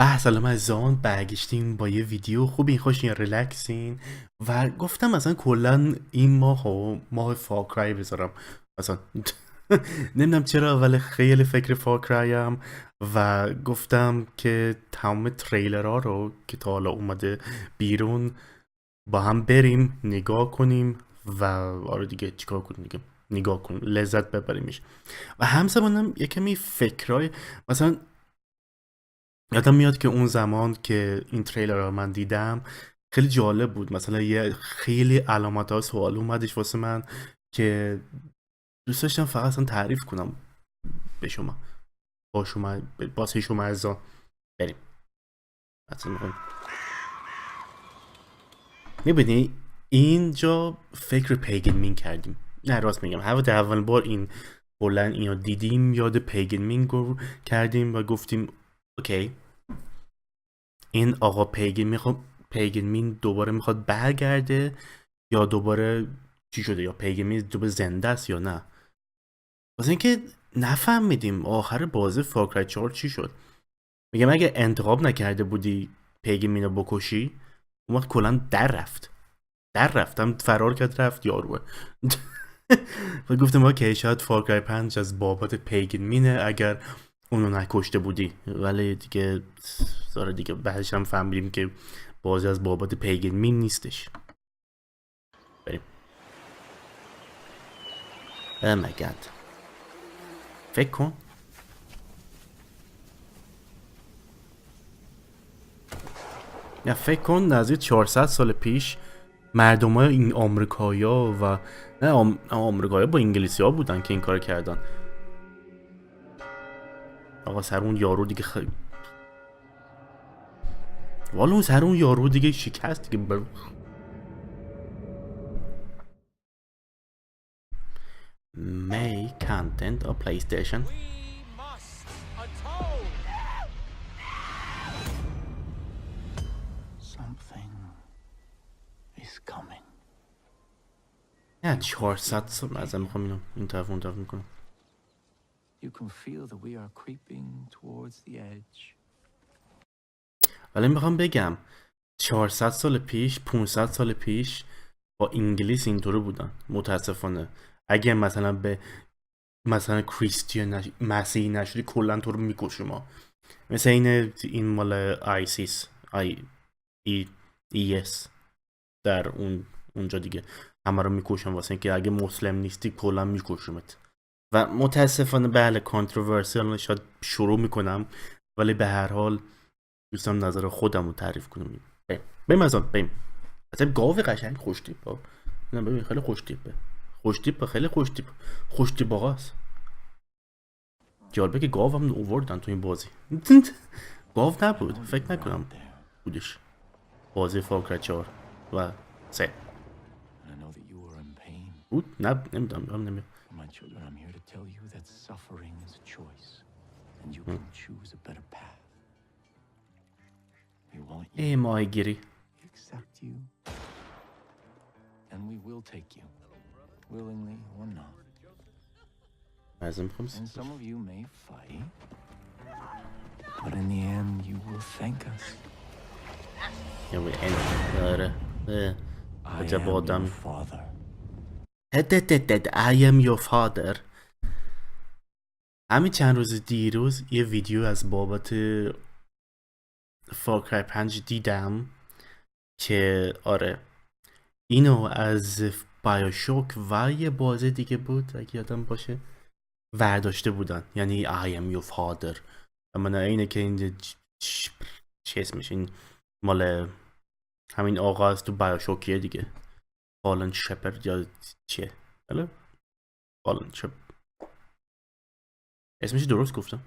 سلام عزیزان، برگشتیم با یه ویدیو خوبی، خوشین، ریلکسین و گفتم مثلا کلا این ماه فارکرای بذارم مثلا. نمیدونم چرا ولی خیلی فکر فارکرایم و گفتم که تمام تریلرها رو که تا حالا اومده بیرون با هم بریم نگاه کنیم و آره دیگه چیکار کنیم دیگه، نگاه کنیم لذت ببریمش و همزمانم یه کمی فکرای مثلا یادم میاد که اون زمان که این تریلر رو من دیدم خیلی جالب بود. مثلا یه خیلی علامت ها سوال اومدش واسه من که دوست داشتم فقط اصلا تعریف کنم به شما، با شما، باسه شما عزیزان. بریم اصلا میبینی اینجا فکر پیگن مین کردیم. نه راست میگم، هوا اول بار این بلند اینو دیدیم یاد پیگن مین کردیم و گفتیم اوکی این آقا پیگن مین دوباره میخواد برگرده یا دوباره چی شده، یا پیگن مین دوباره زنده است یا نه. واسه اینکه نفهمیدیم آخر بازی فارکرای 4 چی شد. میگم اگه انتخاب نکرده بودی پیگن مین رو بکشی اون وقت کلا در رفتم فرار کرد رفت یاروه. و گفتم اوکی شاید فارکرای 5 از بابت پیگن مینه اگر اونو نکشته بودی، ولی دیگه زاره دیگه بعدش هم فهمیدیم که بازی از بابت پیگن مین نیستش. بریم. Oh my god. فکر کن یا فکر کن نزدیک 400 سال پیش مردم های این آمریکایی ها و نه آمریکایی با انگلیسی ها بودن که این کار کردن. آقا سر اون یارو دیگه والا اون سر اون یارو دیگه شکست دیگه. May content of PlayStation. Something is coming. نه 400 سال ازم میخوام اینو این طرف اون طرف میکنم. You can feel that we are creeping towards the edge. ولی میخوام بگم 400 سال پیش 500 سال پیش با انگلیس اینطوری بودن متاسفانه. اگه مثلا به مثلا کریستیان مسیحی نشدی کلا تو رو میکشه ما، مثل این مال آیسیس ایس در اونجا دیگه همه رو میکشن واسه اینکه اگه مسلم نیستی کلا میکشمت. و متاسفانه بله کانتروورسیال شاید شروع میکنم ولی به هر حال دوستم نظر خودم رو تعریف کنم. بریم ازان بریم. اصلا گاو قشنگ خوشتیپ نه ببین خیلی خوشتیپه خیلی خوشتیپ آقاست. جالبه که گاو هم اووردن تو این بازی. گاو نبود فکر نکنم بودش بازی فارکرای 4 و 3 بود. نه نمیدونم. My children, I'm here to tell you that suffering is a choice, and you can choose a better path. We want you. ماهیگیری. We accept you, and we will take you, willingly or not. And some of you may fight, but in the end, you will thank us. I am your father. I am your father. همین چند روز دیروز یه ویدیو از بابت فارکرای 5 دیدم که آره اینو از بایوشوک و یه بازی دیگه بود اگه یادم باشه ورداشته بودن، یعنی I am your father. اما نه اینه که این چه اسمش، این مال همین آقا از تو بایوشوکیه دیگه، فالن شپرد یا چیه؟ بله فالن شپرد اسمش درست گفتم.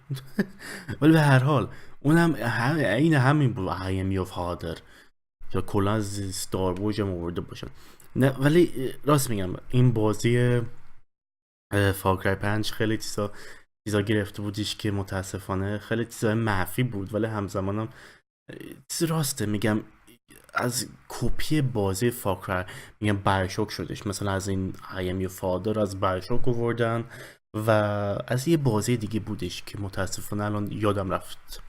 ولی به هر حال اونم همین بود I am your father یا کلا از ستار وارز هم آورده باشن. نه ولی راست میگم این بازی فارکرای 5 خیلی چیزا گرفته بودیش که متاسفانه خیلی چیزای منفی بود، ولی همزمانم راسته میگم از کپی بازی فارکرای میگم بایوشوک شدش. مثلا از این I am your father از بایوشوک آوردن و از یه بازی دیگه بودش که متاسفانه الان یادم رفت.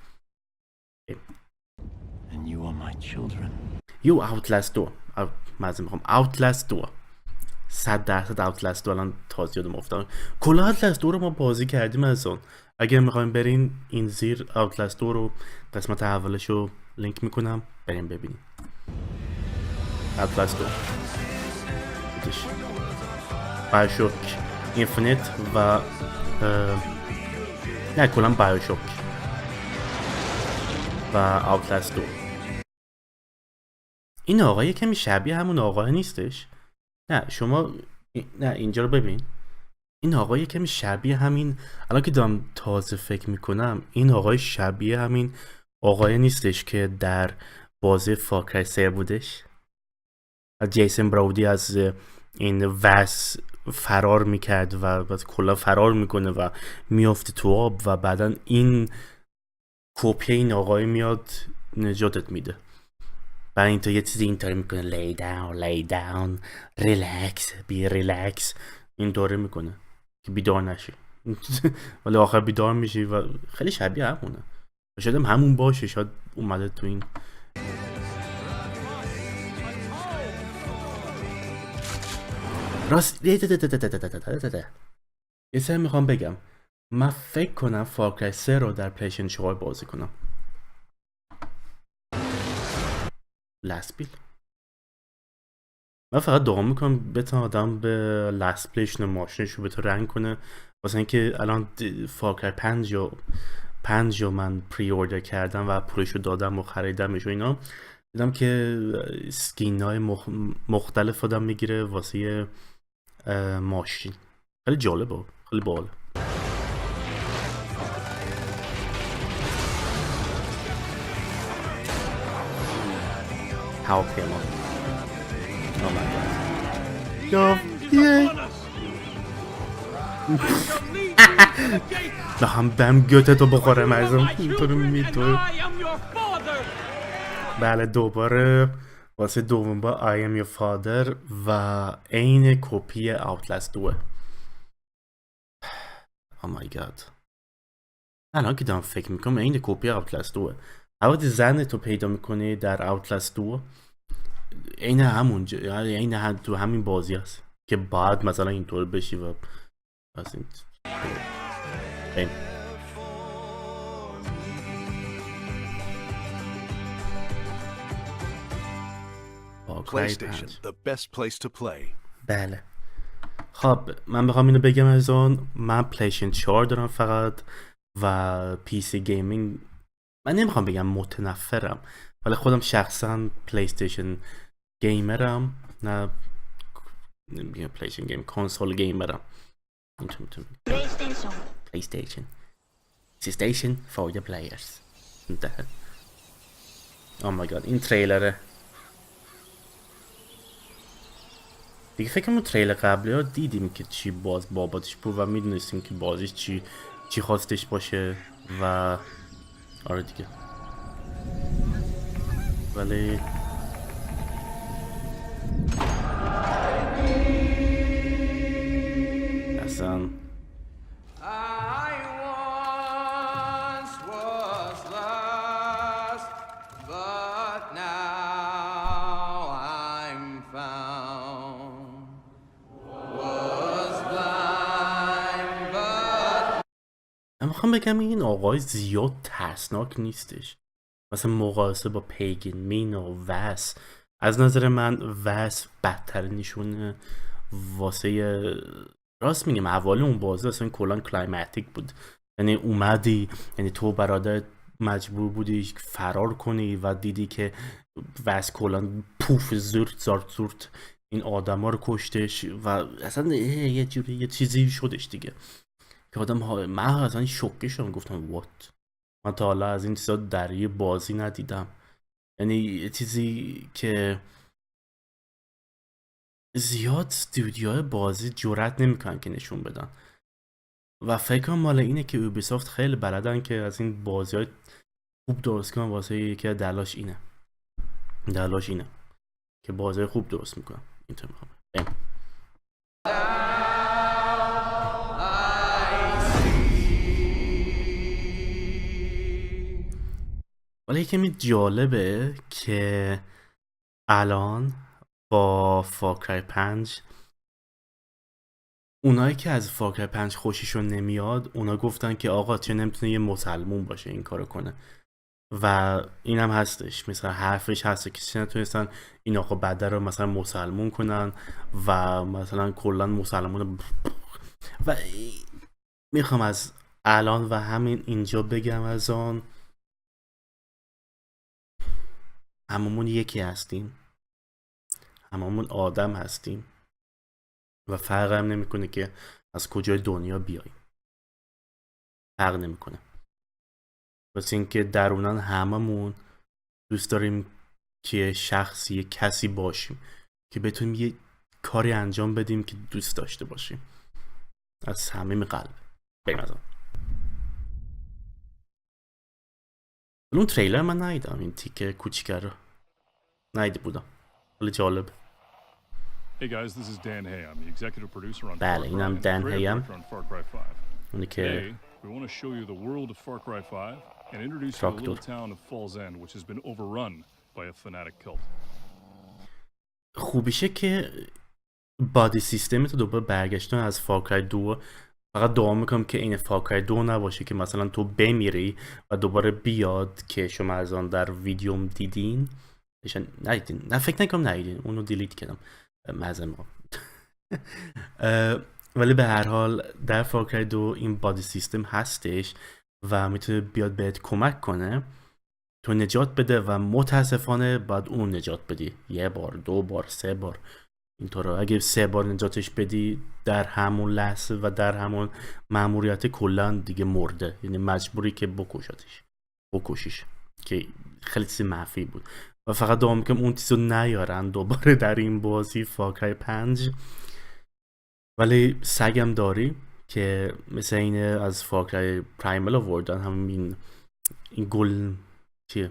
my children. یو اوتلاست 2 مزه میخوام اوتلاست 2 100% اوتلاست 2 الان تازه یادم افتاد. کلا اوتلاست 2 رو ما بازی کردیم از اون. اگر میخوایم برین این زیر اوتلاست 2 رو قسمت اولش رو لینک میکنم بریم ببینیم. اوتلاست 2 بودش بایوشوک اینفینیت و نه کلا بایوشوک و اوتلاست 2. این آقای کمی شبیه همون آقای نیستش؟ نه شما نه اینجا رو ببین. این آقای کمی شبیه همین، الان که دارم تازه فکر میکنم این آقای شبیه همین آقای نیستش که در بازی فارکرای 3 بودش. جیسن براودی از این وس فرار میکرد و کلا فرار میکنه و میافته تو آب و بعدا این کپی این آقای میاد نجاتت میده. برای این تو یه چیزی اینطوری میکنه lay down relax be relax اینطوری میکنه که بیدار نشی ولی آخر بیدار میشی و خیلی شبیه همونه. شاید همون باشه، شاید اومده تو این. راست یه سر میخوام بگم من فکر کنم فارکرای 3 رو در پلیشن 4 بازی کنم. لسپیل من فقط دعا میکنم بتونه آدم به لسپلیشن ماشینش رو بتونه رنگ کنه، واسه اینکه الان فارکرای 5 رو من پری اوردر کردم و پولش رو دادم و خریدمش و اینا. دیدم که سکین های مختلف آدم میگیره واسه ماشین. خیلی جالبه، خیلی باحال. هواپیما هم بهم گوتتو بخورم ازم اینطور میدوه. بله دوباره واسه دوم با I am your father و عین کپی اوتلاست 2. Oh my god. الان که دارم فکر میکنم عین کپی اوتلاست 2. وقتی زن تو پیدا میکنی در اوتلاست 2 عین همونجا، یعنی عین تو همین بازی هست که بعد مثلا اینطور بشی و از این PlayStation, the best place to play. بله خب من بخوام اینو بگم از اون، من پلیشن 4 دارم فقط و پی سی گیمینگ من نمیخوام بگم متنفرم ولی خودم شخصا پلیستیشن گیمرم، نه نمیگم پلیستیشن گیم، کنسول گیمرم. پلیستیشن PlayStation for the players. Oh my god این تریلره دیگه. فکر کنم تریلر قبلی ها دیدیم که چی باز باباتش بود و میدونستیم که بازیش چی خواستش باشه و آره دیگه. ولی اصلا من میخوام بگم این آقای زیاد ترسناک نیستش مثلا مقایسه با پیگن مین و وس. از نظر من وس بدترینشونه واسه راست میگم اول اون بازی اصلا کلان کلایماتیک بود، یعنی اومدی یعنی تو برادر مجبور بودی فرار کنی و دیدی که وس کلان پوف زورت این آدما رو کشتش و اصلا یه جوری یه چیزی شدش دیگه که آدم من اصلا شوکه شدم، گفتم وات، من تا حالا از این چیزا در یه بازی ندیدم. یعنی یه چیزی که زیاد استودیوهای بازی جرئت نمیکنن که نشون بدن و فکر کنم مال اینه که اوبیسافت خیلی بلدن که از این بازی‌های خوب درست کنن. واسه یکی دلاش اینه که بازی خوب درست میکنن. اینطور میخوام ولی کمی جالبه که الان با فارکرای 5 اونایی که از فارکرای 5 خوششون نمیاد اونا گفتن که آقا چه نمیتونه یه مسلمون باشه این کارو کنه و اینم هستش. مثلا حرفش هست که چه نتونستن این آقا بده رو مثلا مسلمون کنن و مثلا کلا مسلمون و میخوام از الان و همین اینجا بگم از آن هممون یکی هستیم، هممون آدم هستیم و فرق هم نمیکنه که از کجای دنیا بیاییم، فرق نمیکنه. واسه اینکه درونن هممون دوست داریم که شخصی کسی باشیم که بتونیم یه کاری انجام بدیم که دوست داشته باشیم از صمیم قلب. بریم از آن. اون تریلر من ندیدم، این تیکه کوچیکه رو ندیده بودم، ولی جالب. Hey guys, this is Dan Hay. I'm the executive producer on بله Farcry اینم and the دن creative هیم، director on Far Cry 5. اونی که Today, we want to show you the world of Far Cry 5 and introduce you to the little town of Falls End, which has been overrun by a fanatic cult. خوبیشه که بادی سیستم تو دوباره برگشتن از فارکرای 2. فقط دعا میکنم که این فارکرای 2 نباشه که مثلا تو بمیری و دوباره بیاد که شما از آن در ویدیوم دیدین ندیدین. نه فکر نکنم ندیدین، اونو دیلیت کردم معذرت. ولی به هر حال در فارکرای 2 این بادی سیستم هستش و میتونه بیاد بهت کمک کنه تو نجات بده و متاسفانه باید اون نجات بدی 1 بار 2 بار 3 بار اینطور. اگه 3 بار نجاتش بدی در همون لحظه و در همون مأموریت کلا دیگه مرده، یعنی مجبوری که بکشیش که خیلی چیز منفی بود و فقط دعا میکنم اون چیزو نیارن دوباره در این بازی فارکرای 5. ولی سگم داری که مثل اینه از فارکرای پرایمال آوردن، همین این گل چیه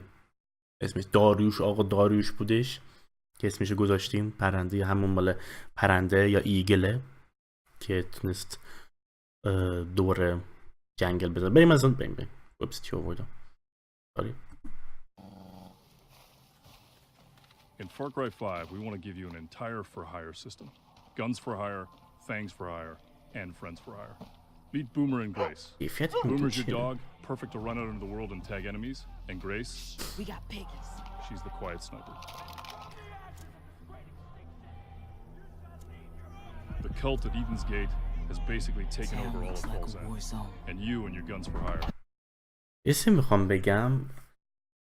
اسمش، داریوش، آقا داریوش بودش که اسمشو گذاشتیم، پرنده همون مال پرنده یا ایگله که تونست دور جنگل بزن. بریم از اون بریم وبس چی آوردم داری. In Far Cry 5, we want to give you an entire for-hire system. Guns for hire, fangs for hire, and friends for hire. Meet Boomer and Grace. Boomer's your dog, perfect to run out into the world and tag enemies. And Grace? We got piggies. She's the quiet sniper. The cult at Eden's Gate has basically taken over all of Falls End. And you and your guns for hire. اسم میخوام بگم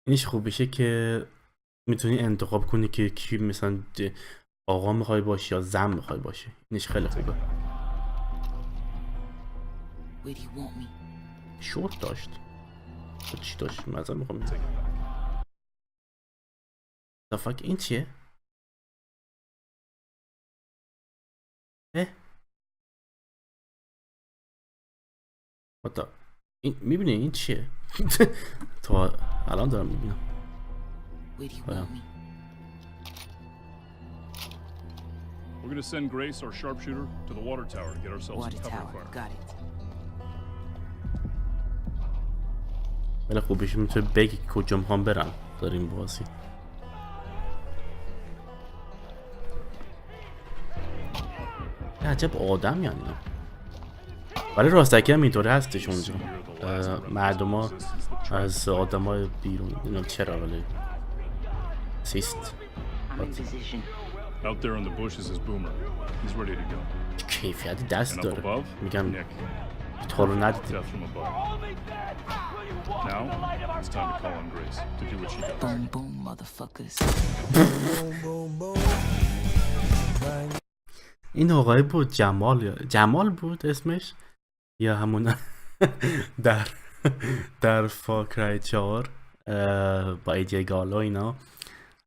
اینش خوب بشه که میتونی انتخاب کنی که کی مثلا آقا میخوای باشی یا زن میخوای باشی. اینش خیلی خوبه. شورت داشت چی داشت مثلا میخوام تفاک. این چیه؟ حتی این میبینی این چیه؟ تا الان دارم میبینم. We're going to send Grace, our sharpshooter, to the water tower to get ourselves some cover fire. Got it. ولی خوبیش میتونه بگی کجا میخوام برم در این بازی. عجب آدم یعنی. ولی راستکی هم اینطوره هستش اونجا، مردم ها از آدم های بیرون اینم چرا ولی سیست. Out there in the bushes is Boomer. He's ready to go. کیفیتی دست And up داره. above, میگم Nick. تو رو ندیدیم. Death from above. Now, it's time to call on Grace to do what she does. Boom, boom, motherfuckers. این آقای بود جمال بود اسمش یا همون در فارکرای 4 با ایجی گالا اینا،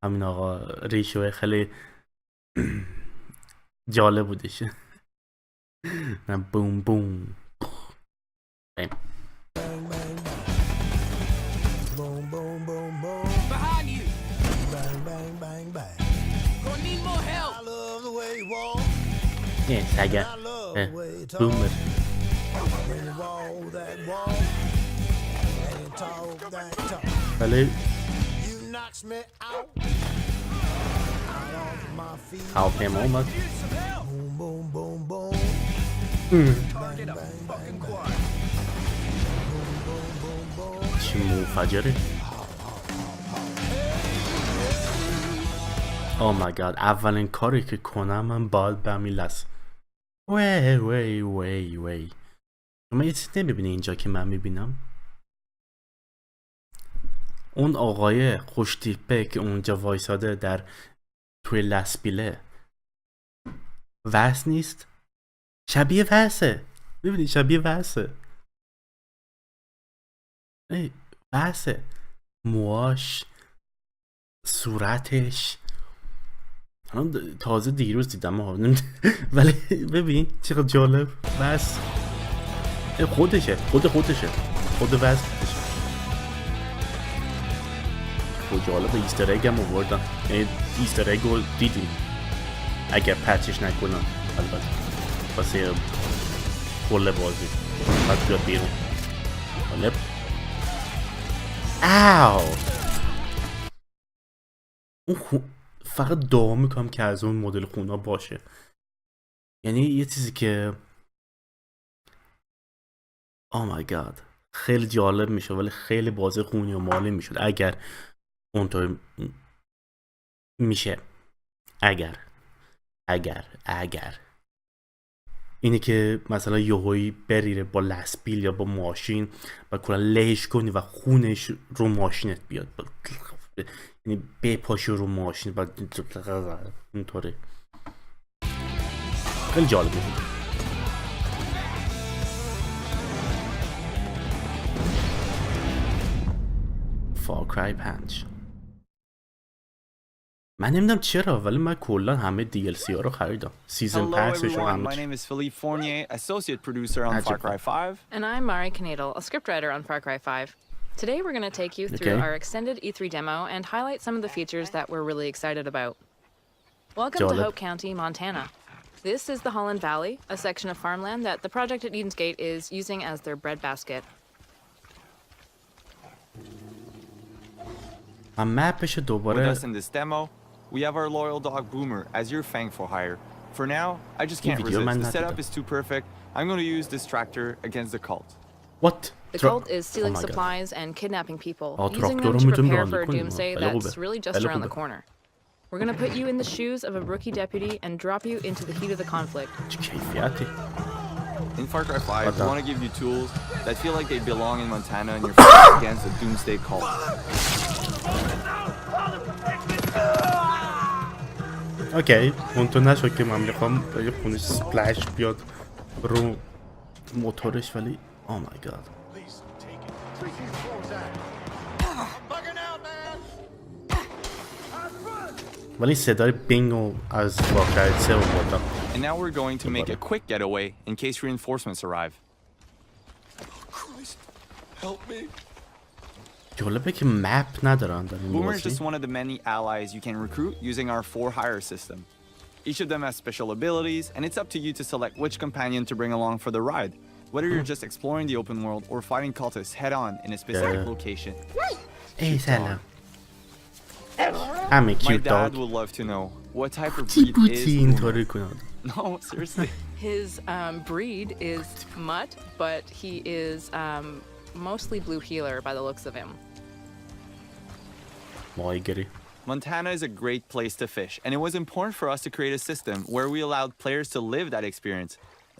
همین آقا ریشوه خیلی جالب بودش. نه بوم بوم Behind you. Gonna need more help. نه سگه بومر. ولی هواپیما اومد. چی منفجره. Oh my god. اولین کاری که کنم من باید به همین لحظه وی شما یه چیز نمیبینی اینجا که من میبینم؟ اون آقای خوشتیپه که اونجا وایساده در توی لسبیله وس نیست؟ شبیه وسه. ببینید شبیه وسه. وسه. موهاش، صورتش. تازه دیروز دیدم ولی ببین چقدر جالب. وس خودشه. خود وس خودشه. خود جالب. ایستر اگ هم آوردن. یعنی ایستر اگ رو دیدیم اگر پچش نکنم البته واسه کل بازی بعد بیاد بیرون. جالب. اوو اون فقط دعا میکنم که از اون مدل خونا باشه. یعنی یه چیزی که oh my god خیلی جالب میشه ولی خیلی بازی خونی و مالی میشد اگر اونطور میشه. اگر اینه که مثلا یهویی بریره با لسبیل یا با ماشین و کلا لهش کنی و خونش رو ماشینت بیاد. یعنی بپاشی رو ماشین و اینطوره. خیلی جالب بود. Farcry 5. من نمیدونم چرا ولی من کلا همه DLC ها رو خریدم. سیزن پسش رو همه. My name is Philippe Fournier, associate producer on Far Cry 5. And I'm Mari Knadel, a scriptwriter on Far Cry 5. Today we're going to take you through our extended E3 demo and highlight some of the features that we're really excited about. Welcome to Hope County, Montana. This is the Holland Valley, a section of farmland that the project at Eden's Gate is using as their breadbasket. With us in this demo, we have our loyal dog Boomer as your Fang for hire. For now, I just can't resist. The setup is too perfect. I'm going to use this tractor against the cult. What? The cult is stealing supplies and kidnapping people, using them to prepare for a doomsday that's really just around the corner. We're going to put you in the shoes of a rookie deputy and drop you into the heat of the conflict. In Far Cry 5, we want to give you tools that feel like they belong in Montana and you're fighting against the doomsday cult. اوکی اونطور نشد که من میخوام یه خونش سپلش بیاد رو موتورش ولی oh my god ولی صدای بینگو از واقعیت سه بودم. And now we're going to make a quick getaway in case reinforcements arrive. Christ, help me. جالبه که مپ ندارن در این Boomer is بازی. just one of the many allies you can recruit using our for-hire system. Each of them has special abilities, and it's up to you to select which companion to bring along for the ride, whether you're just exploring the open world or fighting cultists head-on in a specific location. ای سلام. همه My کیوت dad داد. would love to know what type of چی breed بودی is اینطوری Boomer. کناد؟ No, seriously. His breed is mutt, but he is mostly blue healer by the looks of him. ماهیگیری. Montana is a great place to fish, and it was important for us to create a system where we allowed players to live that experience.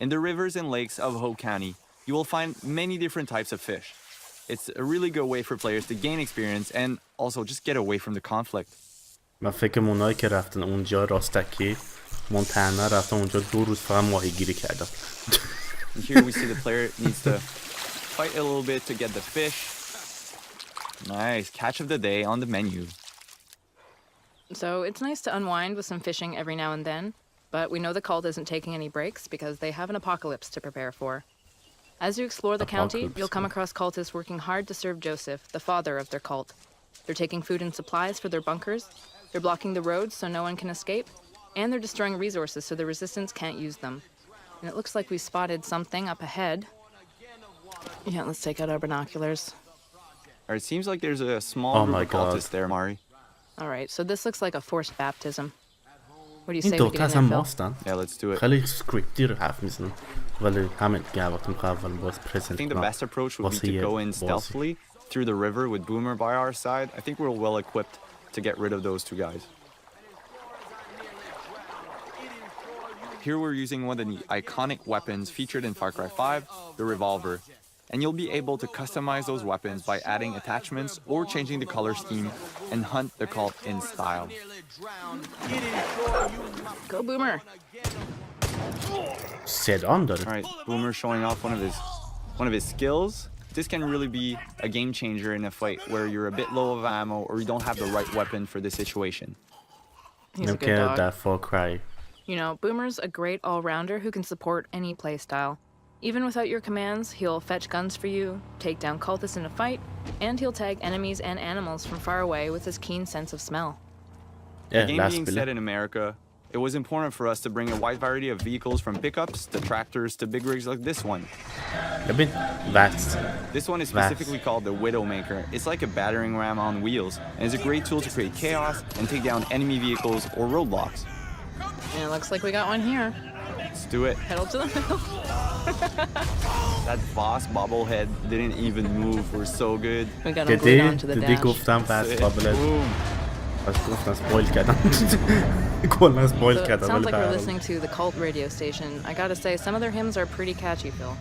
In the rivers and lakes of Hope County, you will find many different types of fish. It's a really good way for players to gain experience and also just get away from the conflict. من فکر اونایی که رفتن اونجا راستکی مونتانا رفتن اونجا 2 روز فقط ماهیگیری کردن. Here we see the player needs to fight a little bit to get the fish. Nice, catch of the day on the menu. So it's nice to unwind with some fishing every now and then, but we know the cult isn't taking any breaks because they have an apocalypse to prepare for. As you explore the county, you'll come across cultists working hard to serve Joseph, the father of their cult. They're taking food and supplies for their bunkers, they're blocking the roads so no one can escape, and they're destroying resources so the resistance can't use them. And it looks like we spotted something up ahead. Yeah, let's take out our binoculars. Alright, seems like there's a small Oh group my of cultists God. there, Mari. Alright, so this looks like a forced baptism. What do you این say we دوتا get in اصلا there, Phil? ماستن. Yeah, let's do it. خیلی سکریپتی رو حرف میزنن ولی همین دیگه وقتی میخوام اول باز I پرزنت think the کنم best approach would be واسه to یه go in بازی. stealthily through the river with Boomer by our side. I think we're well equipped to get rid of those two guys. Here we're using one of the iconic weapons featured in Far Cry 5, the revolver. And you'll be able to customize those weapons by adding attachments or changing the color scheme and hunt the cult in style. Go, Boomer! صدام داره. All right, Boomer showing off one of his skills. This can really be a game changer in a fight where you're a bit low of ammo or you don't have the right weapon for the situation. He's a good نمی‌کنه dog. در Farcry. You know, Boomer's a great all-rounder who can support any playstyle. Even without your commands, he'll fetch guns for you, take down cultists in a fight, and he'll tag enemies and animals from far away with his keen sense of smell. Yeah, The game last being bile. set in America, it was important for us to bring a wide variety of vehicles from pickups to tractors to big rigs like this one. ببین وقت. This one is specifically called the Widowmaker. It's like a battering ram on wheels, and is a great tool to create chaos and take down enemy vehicles or roadblocks. And it looks like we got one here. Let's do it. Pedal to the metal. That boss bobblehead didn't even move. We're so good. We got him glued onto the دیدی dash. گفتم بس Sick. قابل Boom. بس گفتم سپویل کردم کلا سپویل So it کردم sounds ولی like we're به هر listening to the cult radio station. I gotta say, some of their hymns are pretty catchy, Phil.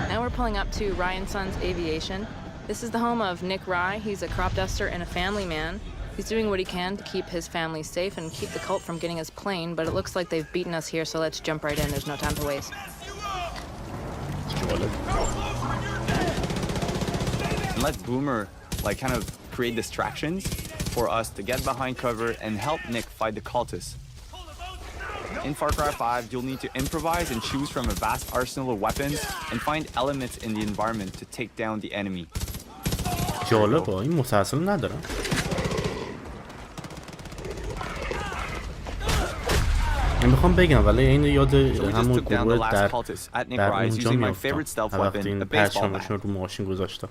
Now we're pulling up to Ryan Sons Aviation. This is the home of Nick Rye. He's a crop duster and a family man. He's doing what he can to keep his family safe and keep the cult from getting his plane, but it looks like they've beaten us here, so let's jump right in. There's no time to waste. And let Boomer like kind of create distractions for us to get behind cover and help Nick fight the cultists. In Far Cry 5, you'll need to improvise and choose from a vast arsenal of weapons and find elements in the environment to take down the enemy. جالبه این مسلسل ندارم من میخوام بگم ولی این یاد So we just همون took down the گروه last در cultist at Nick در Rise اونجا using my favorite میافتم stealth وقتی weapon, این a baseball bat. پرچمشون رو ماشین گذاشتم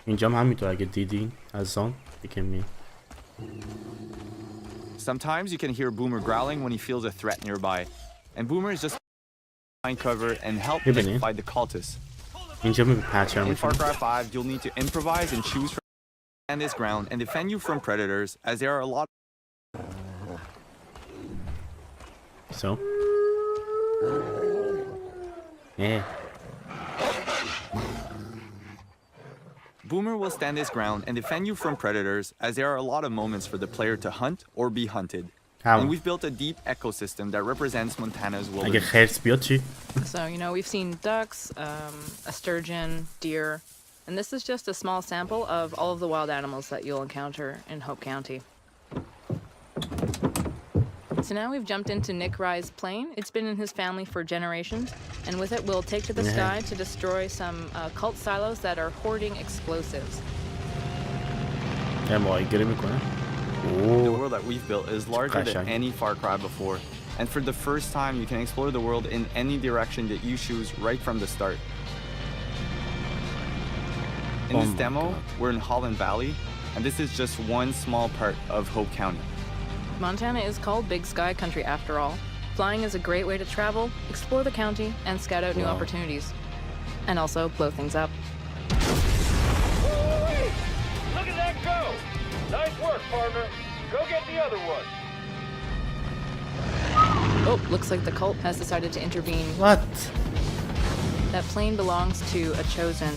اینجا هم همینطور اگه دیدین از آن یکم می Sometimes you can hear Boomer growling when he feels a threat nearby. And Boomer is just find cover and help Yeah, Nick Benny. fight the cultists. اینجا می In پرچمشون Far Cry 5, you'll need to improvise and choose from stand this ground and defend you from predators, as there are a lot. So yeah Boomer will stand his ground and defend you from predators, as there are a lot of moments for the player to hunt or be hunted. How? And we've built a deep ecosystem that represents Montana's اگه wilderness. خرس بیاد چی؟ So, you know, we've seen ducks, a sturgeon, deer, and this is just a small sample of all of the wild animals that you'll encounter in Hope County. So now we've jumped into Nick Rye's plane. It's been in his family for generations, and with it we'll take to the sky to destroy some cult silos that are hoarding explosives. ماهیگیری میکنه The world that we've built is larger than قشنگ. any Far Cry before. And for the first time, you can explore the world in any direction that you choose right from the start. In Oh this my demo, God. we're in Holland Valley, and this is just one small part of Hope County. Montana is called Big Sky Country after all. Flying is a great way to travel, explore the county, and scout out new Wow. opportunities. And also blow things up. Look at that go! Nice work, partner. Go get the other one. Oh, looks like the cult has decided to intervene. What? That plane belongs to a Chosen.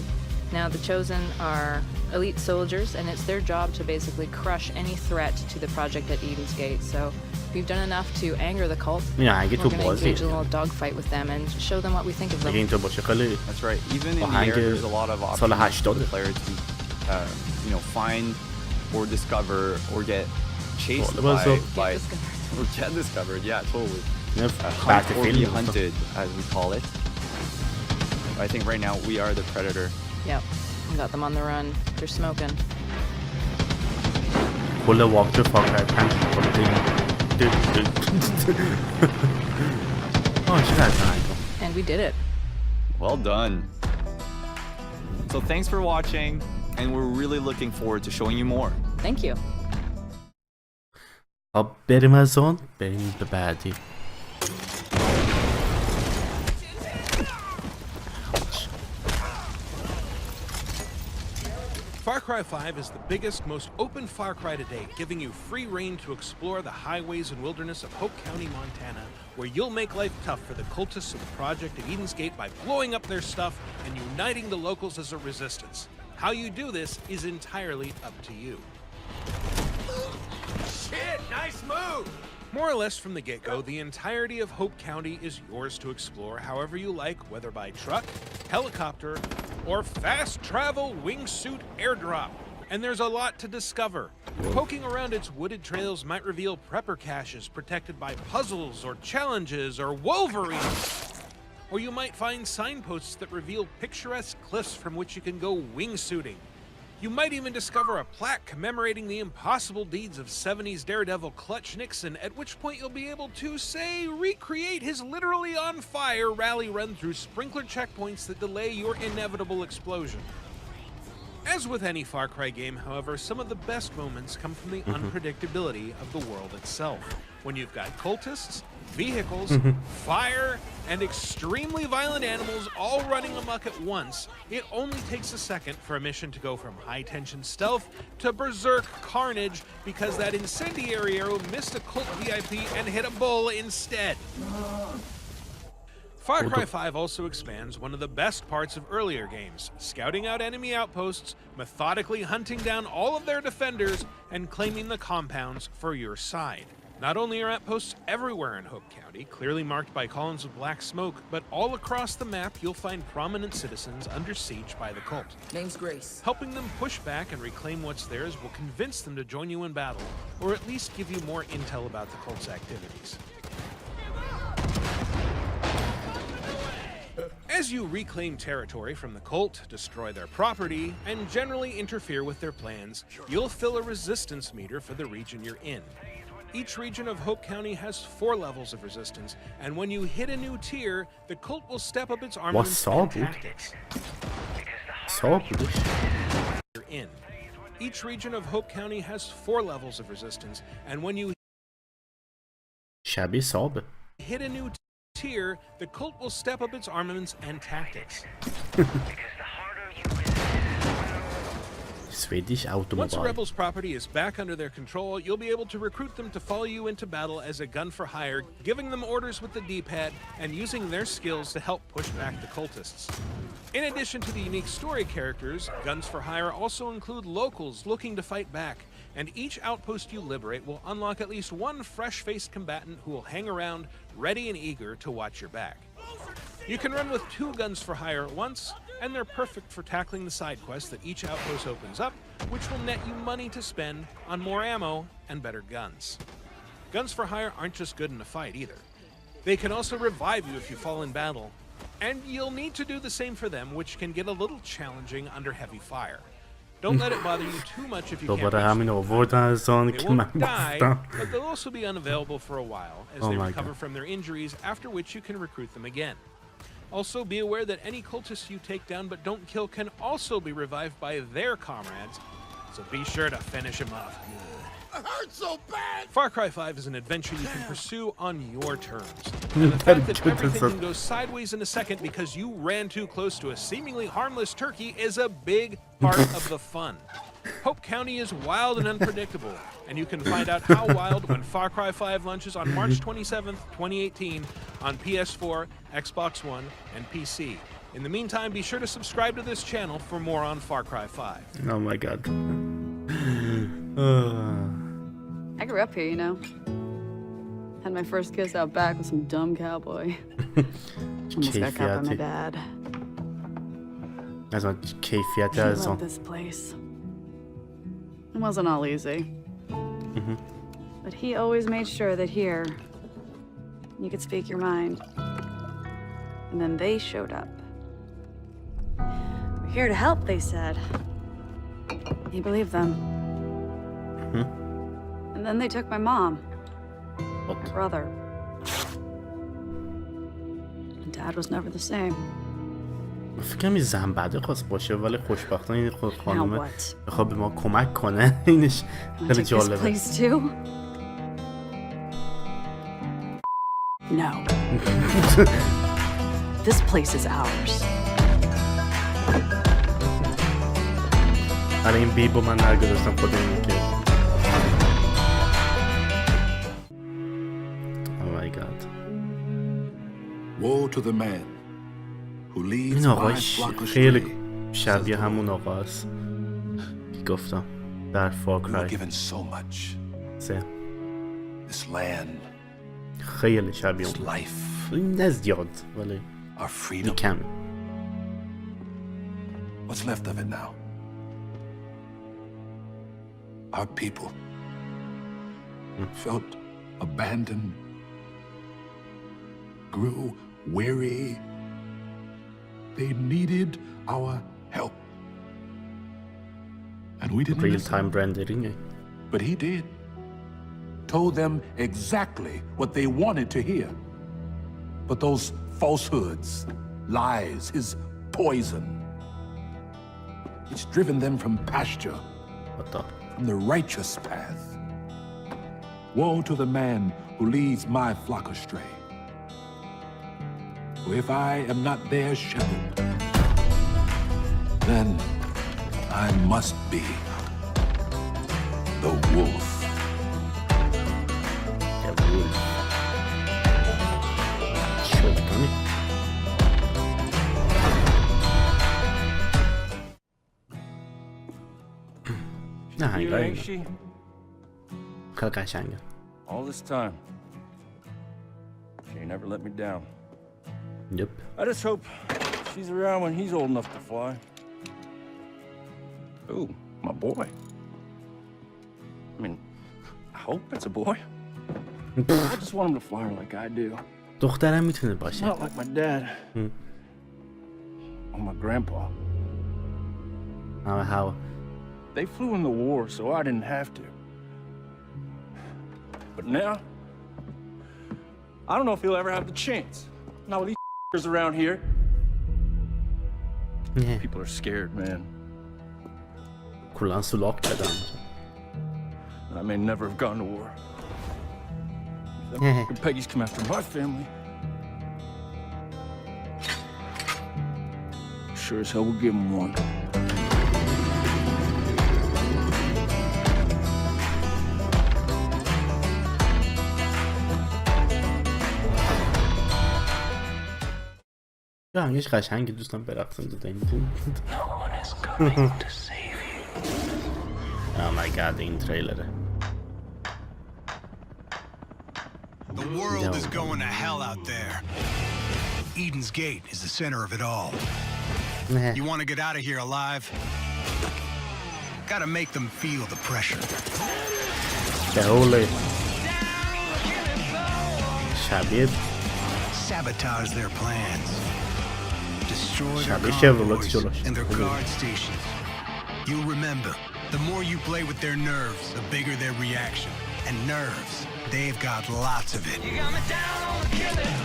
Now, the Chosen are elite soldiers, and it's their job to basically crush any threat to the project at Eden's Gate. So we've done enough to anger the cult. این آهنگ We're تو going to بازی engage in a little dogfight with them and show them what we think of اگه them. اینطور باشه خیلی That's right. Even in the آهنگ air, there's a lot of سال options for 80 the player to, find or discover or get chased Well, by, so- by Get discovered. or get discovered. Yeah, totally. نه Hunt بعد or be فیلم hunted, as we call it. I think right now we are the predator. Yep, we got them on the run. They're smoking. کل واقع فاکر 5 آه چقدر آهنگ And and we did it. Well done. So thanks for watching, and we're really looking forward to showing you more. Thank you. خب بریم از اون بریم به بعدی. Far Cry 5 is the biggest, most open Far Cry to date, giving you free reign to explore the highways and wilderness of Hope County, Montana, where you'll make life tough for the cultists of the project at Eden's Gate by blowing up their stuff and uniting the locals as a resistance. How you do this is entirely up to you. Shit, nice move! More or less from the get-go, the entirety of Hope County is yours to explore however you like, whether by truck, helicopter, or fast travel wingsuit airdrop. And there's a lot to discover. Poking around its wooded trails might reveal prepper caches protected by puzzles or challenges or wolverines. Or you might find signposts that reveal picturesque cliffs from which you can go wingsuiting. You might even discover a plaque commemorating the impossible deeds of 70s daredevil Clutch Nixon, at which point you'll be able to, say, recreate his literally on fire rally run through sprinkler checkpoints that delay your inevitable explosion. As with any Far Cry game, however, some of the best moments come from the unpredictability of the world itself. When you've got cultists, vehicles, fire, and extremely violent animals all running amok at once, it only takes a second for a mission to go from high-tension stealth to berserk carnage because that incendiary arrow missed a cult VIP and hit a bull instead. Far Cry 5 also expands one of the best parts of earlier games, scouting out enemy outposts, methodically hunting down all of their defenders, and claiming the compounds for your side. Not only are outposts everywhere in Hope County, clearly marked by columns of black smoke, but all across the map you'll find prominent citizens under siege by the cult. Name's Grace. Helping them push back and reclaim what's theirs will convince them to join you in battle, or at least give you more intel about the cult's activities. As you reclaim territory from the cult, destroy their property, and generally interfere with their plans, you'll fill a resistance meter for the region you're in. Each region of Hope County has 4 levels of resistance, and when you hit a new tier, the cult will step up its armaments and tactics. You're in. Each region of Hope County has 4 levels of resistance, and when you hit a new tier, the cult will step up its armaments and tactics. Once a rebel's property is back under their control, you'll be able to recruit them to follow you into battle as a gun for hire, giving them orders with the D-pad and using their skills to help push back the cultists. In addition to the unique story characters, guns for hire also include locals looking to fight back, and each outpost you liberate will unlock at least one fresh-faced combatant who will hang around, ready and eager to watch your back. You can run with 2 guns for hire at once, and they're perfect for tackling the side quests that each outpost opens up, which will net you money to spend on more ammo and better guns. Guns for hire aren't just good in a fight either. They can also revive you if you fall in battle, and you'll need to do the same for them, which can get a little challenging under heavy fire. Don't let it bother you too much if you can't reach them. They won't die, but they'll also be unavailable for a while as they recover from their injuries, after which you can recruit them again. Also, be aware that any cultists you take down but don't kill can also be revived by their comrades, so be sure to finish them off good. It hurts so bad! Far Cry 5 is an adventure you can pursue on your terms. And the fact that everything can go sideways in a second because you ran too close to a seemingly harmless turkey is a big part of the fun. Hope County is wild and unpredictable, and you can find out how wild when Far Cry 5 launches on March 27th, 2018 on PS4, Xbox One, and PC. In the meantime, be sure to subscribe to this channel for more on Far Cry 5. Oh my god. I grew up here, you know. Had my first kiss out back with some dumb cowboy. Almost got caught by my dad. از آن کیفیت He از loved آن this place. It wasn't all easy. But he always made sure that here, you could speak your mind. And then they showed up. We're here to help, they said. He believed them. And then they took my mom. My brother. And Dad was never the same. فکر کنم این زن بده خواست باشه ولی خوشبختانه این خود خانومه Now what? بخواد به ما کمک کنه اینش Wanna خیلی take this جالبه. place too? No. This place is ours. آره این بیبو من نگذاشتم خود این که Oh my god. Woe to the man who leads این my آقای flock خیلی astray. شبیه همون آقاست که گفتم در We were فارکرای given so much. 3 This land, خیلی شبیه this اون life, این نه زیاد ولی our freedom. کم. What's left of it now? Our people felt abandoned, grew weary. They needed our help. And we didn't Real listen. time rendering. But he did. Told them exactly what they wanted to hear. But those falsehoods, lies, his poison, it's driven them from pasture, from the righteous path. Woe to the man who leads my flock astray. For if I am not their shepherd, then I must be the wolf. The wolf. شوطانی. نه هنگایی خیلی قشنگه. All this time, she ain't never let me down. Yep. I just hope she's around when he's old enough to fly. Ooh, my boy. I mean, I hope it's a boy. I just want him to fly her like I do. دخترم میتونه باشه. Not like my dad. Or my grandpa. How? They flew in the war, so I didn't have to. But now, I don't know if he'll ever have the chance. Not with these around here. Yeah. People are scared, man. کلان سولاخ کردم. And I may never have gone to war. Them Peggy's come after my family. Sure as hell we'll give them one. یا هنگش قشنگی دوستان برقصم دیده این Oh my god این تریلره The world is going to hell out there. Eden's Gate is the center of it all. You want to get out of here alive? Gotta make them feel the pressure. Sabotage their plans. Destroy their convoys and their guard stations. You'll remember, the more you play with their nerves, the bigger their reaction. And nerves, they've got lots of it. You got me down on the killing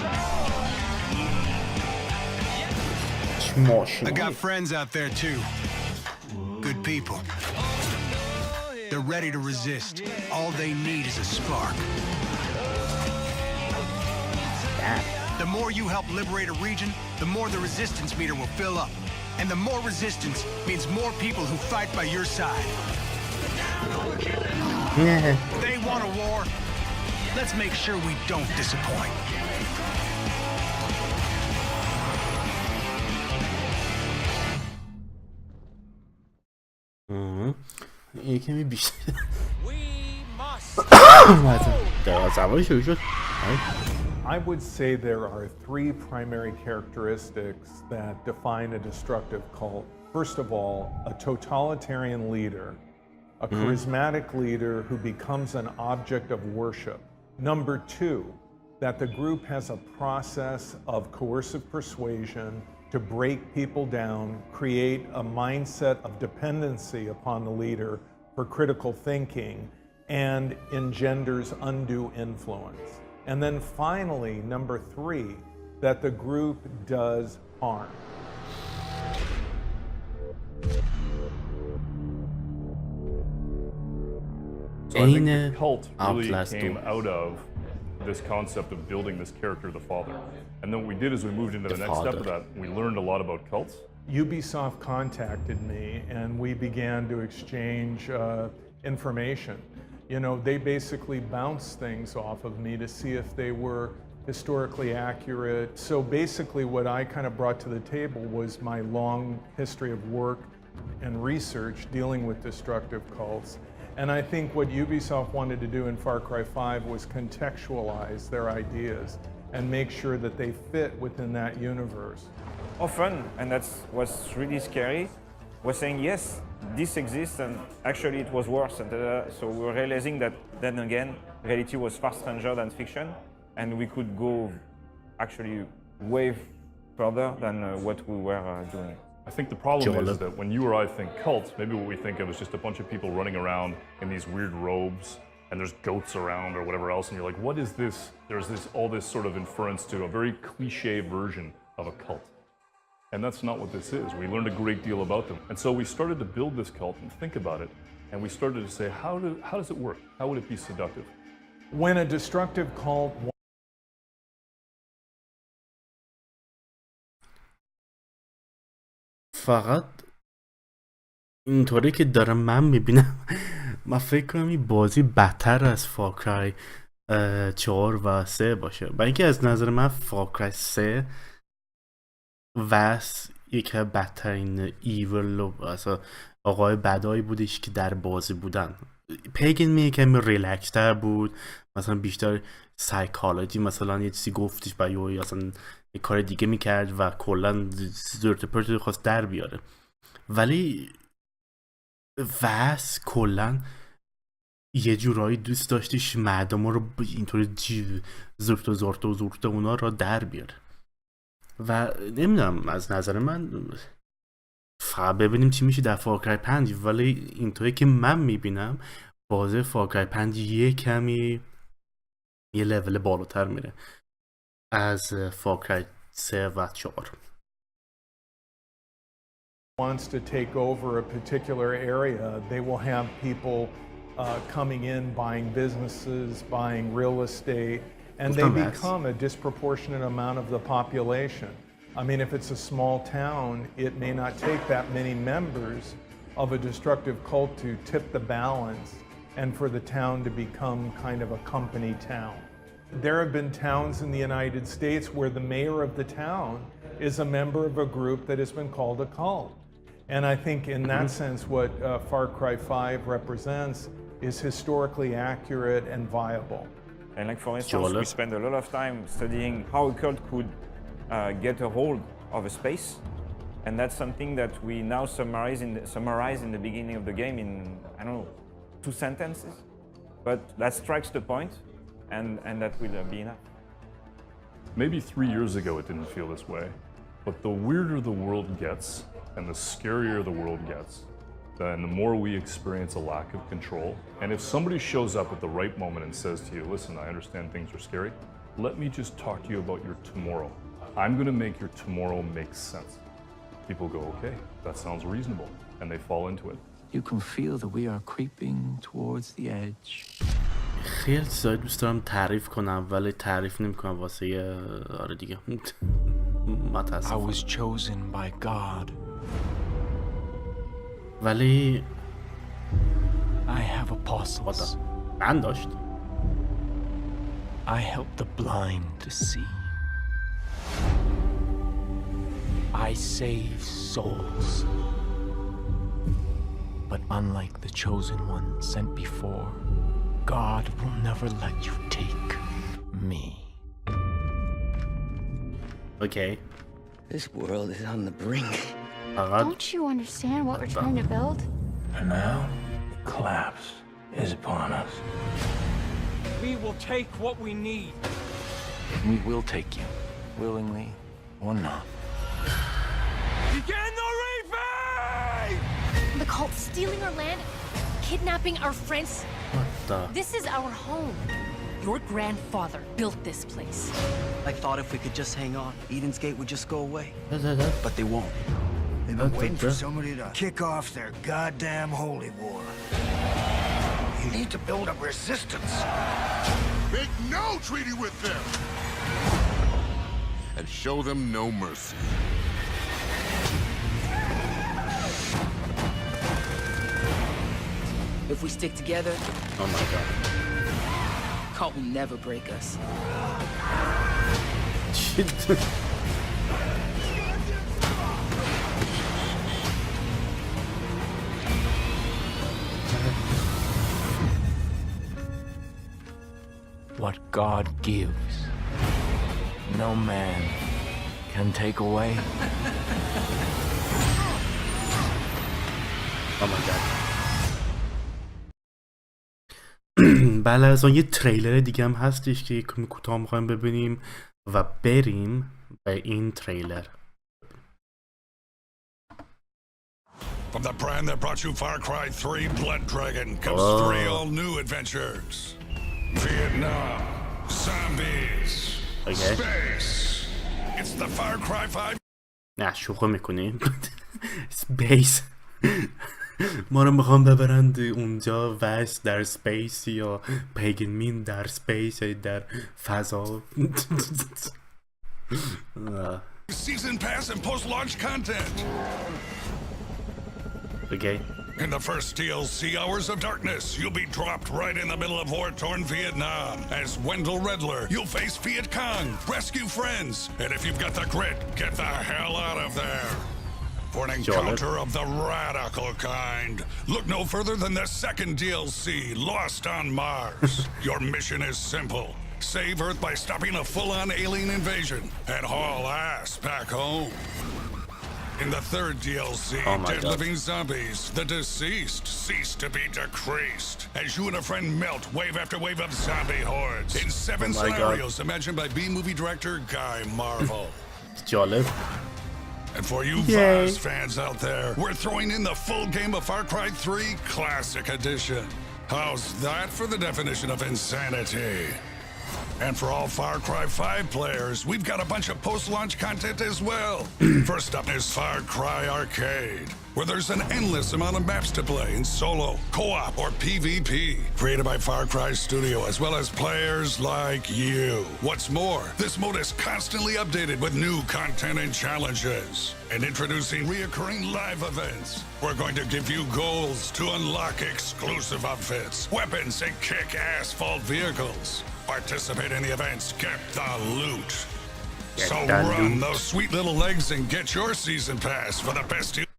floor. I got friends out there too. Good people. They're ready to resist. All they need is a spark. The more you help liberate a region, the more the resistance meter will fill up. And the more resistance means more people who fight by your side. They want a war. Let's make sure we don't disappoint. یکمی بیشتر I would say there are three primary characteristics that define a destructive cult. First of all, a totalitarian leader, a charismatic leader who becomes an object of worship. Number two, that the group has a process of coercive persuasion to break people down, create a mindset of dependency upon the leader for critical thinking, and engenders undue influence. And then finally, number three, that the group does harm. So I think the cult really came out of this concept of building this character, the father. And then what we did is we moved into the next step of that. We learned a lot about cults. Ubisoft contacted me and we began to exchange information. You know, they basically bounced things off of me to see if they were historically accurate. So basically what I kind of brought to the table was my long history of work and research dealing with destructive cults. And I think what Ubisoft wanted to do in Far Cry 5 was contextualize their ideas and make sure that they fit within that universe. Often, and that's what's really scary, was saying, yes, this exists, and actually it was worse. And so we were realizing that then again, reality was far stranger than fiction, and we could go actually way further than what we were doing. I think the problem is that when you or I think cults, maybe what we think of is just a bunch of people running around in these weird robes and there's goats around or whatever else, and you're like, what is this? There's all this sort of inference to a very cliche version of a cult. And that's not what this is. We learned a great deal about them. And so we started to build this cult and think about it, and we started to say, how does it work? How would it be seductive? When a destructive cult فقط اینطوری که دارم من میبینم من فکر کنم این بازی بدتر از فارکرای 4 و 3 باشه. برای اینکه از نظر من فارکرای 3 وس یکی بدترین ایول و آقای بدایی بودش که در بازی بودن. پیگن می کمی ریلکس تر بود، مثلا بیشتر سایکولوژی مثلا یه چیزی گفتش یا اصلا یه کار دیگه میکرد و کلا زرت پرت خواست در بیاره. ولی وس کلا یه جورایی دوست داشتیش مردم رو اینطوری زرت و زرت و زرت اونا را در بیاره و نمیدونم، از نظر من فقط ببینیم چی میشه در فارکرای 5. ولی اینطوری که من میبینم بازی فارکرای 5 یه کمی یه لول بالاتر میره از فارکرای 3 و 4. wants to take over a particular area, they will have people coming in, buying businesses, buying real estate, and they become a disproportionate amount of the population. I mean, if it's a small town, it may not take that many members of a destructive cult to tip the balance and for the town to become kind of a company town. There have been towns in the United States where the mayor of the town is a member of a group that has been called a cult. And I think in that sense, what Far Cry 5 represents is historically accurate and viable. And like for instance, we spend a lot of time studying how a cult could get a hold of a space. And that's something that we now summarize in the beginning of the game in, I don't know, 2 sentences. But that strikes the point, and that will be enough. Maybe 3 years ago it didn't feel this way, but the weirder the world gets, and the scarier the world gets, then the more we experience a lack of control. And if somebody shows up at the right moment and says to you, listen, I understand things are scary, let me just talk to you about your tomorrow. I'm gonna make your tomorrow make sense. People go, okay, that sounds reasonable, and they fall into it. You can feel that we are creeping towards the edge. خیلی چیزایی دوست دارم تعریف کنم ولی تعریف نمی‌کنم واسه آره دیگه. I was chosen by God. ولی I have apostles. من داشت. I help the blind to see. I save souls. But unlike the chosen one sent before, God will never let you take me. Okay. This world is on the brink. Don't you understand what we're trying to build? And now, collapse is upon us. We will take what we need. We will take you, willingly or not. Begin the reaping! The cult's stealing our land, kidnapping our friends. What the? This is our home. Your grandfather built this place. I thought if we could just hang on, Eden's Gate would just go away. But they won't. They've been waiting for somebody to kick off their goddamn holy war. You need to build up resistance. Make no treaty with them! And show them no mercy. If we stick together... Oh my god. Cult will never break us. Shit. What God gives, no man can take away. Oh my god. بله از اون یه تریلر دیگه هم هستش که یک کوتاه میخوایم ببینیم و بریم به این تریلر. From the brand that brought you Far Cry 3 Blood Dragon comes 3 all-new adventures. Vietnam, zombies, space. It's the Far Cry 5. نه شوخه میکنی. Space. ما رو میخوام ببرند اونجا وست در سپیس یا پیگنمین در سپیس یا در فضا. Season pass and post-launch content. Okay. In the first DLC, Hours of Darkness, you'll be dropped right in the middle of war-torn Vietnam. As Wendell Redler, you'll face Viet Cong, rescue friends, and if you've got the grit, get the hell out of there. For an encounter of the radical kind, look no further than the second DLC, Lost on Mars. Your mission is simple. Save Earth by stopping a full-on alien invasion and haul ass back home. In the third DLC, Dead Living Zombies, the deceased cease to be decreased as you and a friend melt wave after wave of zombie hordes in 7 scenarios imagined by B-movie director Guy Marvel. And for you Vaz fans out there, we're throwing in the full game of Far Cry 3 Classic Edition. How's that for the definition of insanity? And for all Far Cry 5 players, we've got a bunch of post-launch content as well. First up is Far Cry Arcade, where there's an endless amount of maps to play in solo, co-op, or PvP, created by Far Cry Studio, as well as players like you. What's more, this mode is constantly updated with new content and challenges. And introducing reoccurring live events. We're going to give you goals to unlock exclusive outfits, weapons, and kick-ass vault vehicles. Participate in the events, get the loot. So run those sweet little legs and get your season pass for the best deal.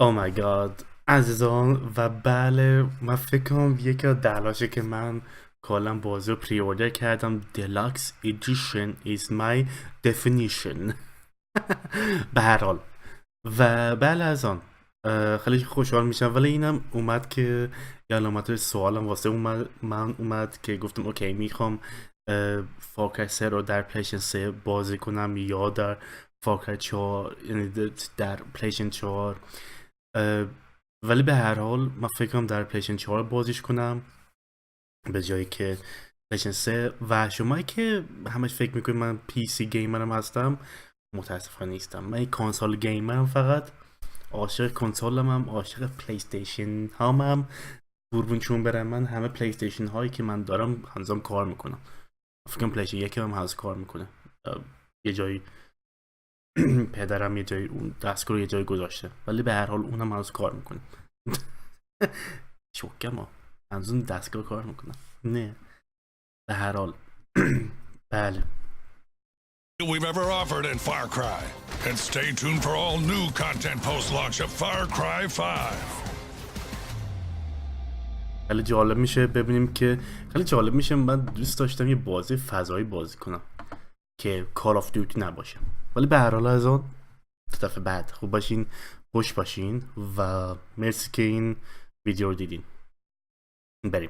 Oh my god. عزیزان و بله من فکر کنم یکی از دلایلی که من کلا بازی رو پری اوردر کردم Deluxe Edition is my definition. به هر حال و بله از آن خیلی خوشحال میشم ولی اینم اومد که یه علامت سوالم واسه من اومد که گفتم اوکی میخوام فارکرای 3 رو در پلیشن 3 بازی کنم یا در فارکرای 4 یعنی در پلیشن 4 ولی به هر حال من فکرم در پلیشن 4 بازیش کنم به جایی که پلیشن 3 و شمایی که همش فکر میکنید من پی سی گیمرم هستم متاسفانه نیستم من کنسول گیمرم فقط عاشق کنسولم هم عاشق پلی استیشن هم قربون چون برم من همه پلی استیشن هایی که من دارم هنوزم کار میکنم فکر کنم پلی استیشن یکی هم هنوز کار میکنه یه جایی پدرم یه جایی اون دستگاه رو یه جایی گذاشته ولی به هر حال اونم هنوز کار میکنه شوکم ها هنوز اون دستگاه کار میکنه نه به هر حال بله we've ever offered in Far Cry. And stay tuned for all new content post-launch of Far Cry 5. خیلی جالب میشه ببینیم که خیلی جالب میشه من دوست داشتم یه بازی فضایی بازی کنم که Call of Duty نباشه ولی به هر حال از اون تا دفعه بعد خوب باشین خوش باشین و مرسی که این ویدیو رو دیدین بریم